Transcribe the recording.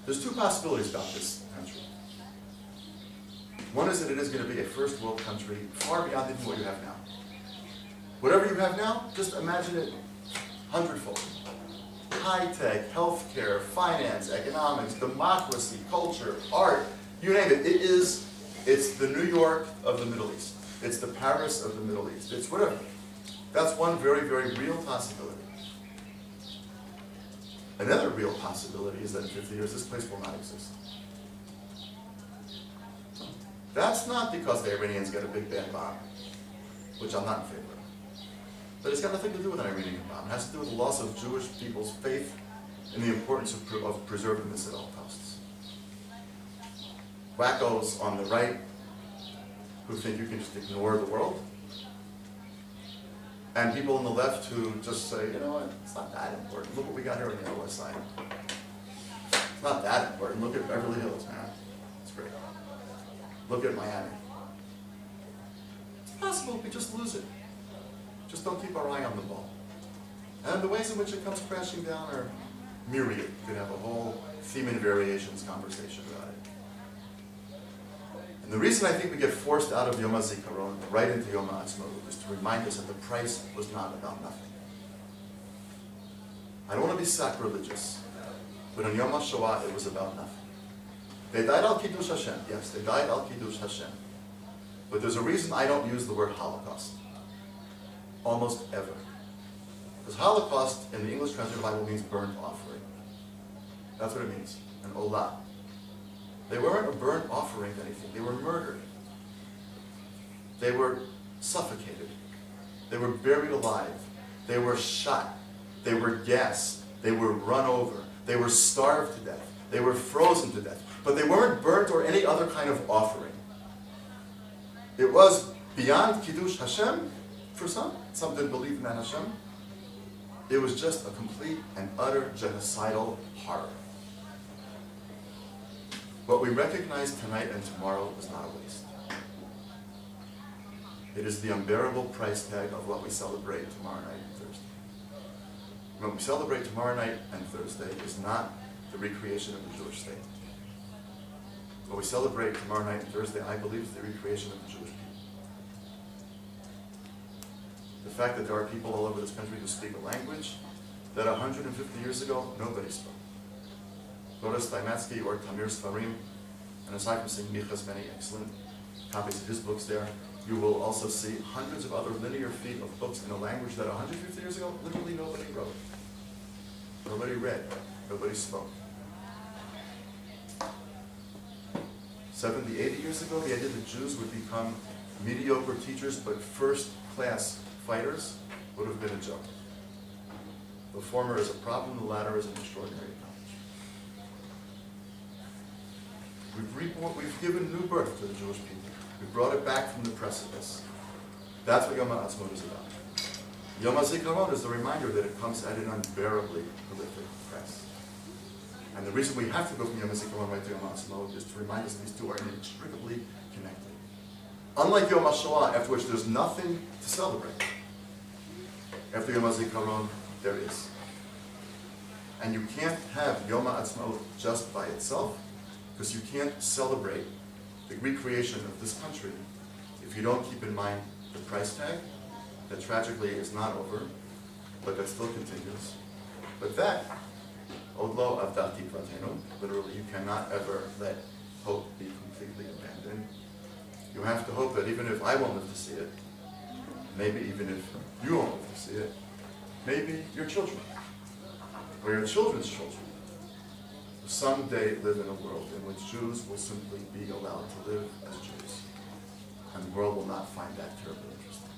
There's two possibilities about this country. One is that it is going to be a first world country far beyond even what you have now. Whatever you have now, just imagine it hundredfold. High-tech, healthcare, finance, economics, democracy, culture, art, you name it. It's the New York of the Middle East. It's the Paris of the Middle East. It's whatever. That's one very, very real possibility. Another real possibility is that in 50 years this place will not exist. That's not because the Iranians get a big bad bomb, which I'm not in favor of. But it's got nothing to do with an Iranian bomb. It has to do with the loss of Jewish people's faith in the importance of preserving this at all costs. Wackos on the right who think you can just ignore the world, and people on the left who just say, you know what, it's not that important. Look what we got here on the Lower West Side. It's not that important. Look at Beverly Hills, man. It's great. Look at Miami. It's possible we just lose it. Just don't keep our eye on the ball. And the ways in which it comes crashing down are myriad. You could have a whole theme and variations conversation about it. And the reason I think we get forced out of Yom HaZikaron right into Yom HaAtzmaut is to remind us that the price was not about nothing. I don't want to be sacrilegious, but on Yom HaShoah it was about nothing. They died al Kiddush Hashem. Yes, they died al Kiddush Hashem. But there's a reason I don't use the word Holocaust. Almost ever. Because Holocaust in the English translated Bible means burnt offering. That's what it means. An olah. They weren't a burnt offering to anything. They were murdered. They were suffocated. They were buried alive. They were shot. They were gassed. They were run over. They were starved to death. They were frozen to death. But they weren't burnt or any other kind of offering. It was beyond Kiddush Hashem for some. Some didn't believe in that Hashem. It was just a complete and utter genocidal horror. What we recognize tonight and tomorrow is not a waste. It is the unbearable price tag of what we celebrate tomorrow night and Thursday. What we celebrate tomorrow night and Thursday is not the recreation of the Jewish state. What we celebrate tomorrow night and Thursday, I believe, is the recreation of the Jewish people. The fact that there are people all over this country who speak a language that 150 years ago, nobody spoke. Gordis or Tamir Sfarim, and aside from seeing Micha's many excellent copies of his books there, you will also see hundreds of other linear feet of books in a language that 150 years ago, literally nobody wrote. Nobody read. Nobody spoke. 70, 80 years ago, the idea that Jews would become mediocre teachers but first-class fighters would have been a joke. The former is a problem, the latter is an extraordinary accomplishment. We've given new birth to the Jewish people. We've brought it back from the precipice. That's what Yom HaAtzmaut is about. Yom HaZikaron is the reminder that it comes at an unbearably prolific price. And the reason we have to go from Yom HaZikaron right to Yom HaAtzmaut is to remind us that these two are inextricably connected. Unlike Yom HaShoah, after which there's nothing to celebrate, after Yom HaZikaron, there is. And you can't have Yom HaAtzmaut just by itself, because you can't celebrate the recreation of this country if you don't keep in mind the price tag that tragically is not over, but that still continues. But that, Odlo Avdat Tikvatenu, literally you cannot ever let hope be completely abandoned. You have to hope that even if I won't live to see it, maybe even if you won't live to see it, maybe your children, or your children's children, someday live in a world in which Jews will simply be allowed to live as Jews. And the world will not find that terribly interesting.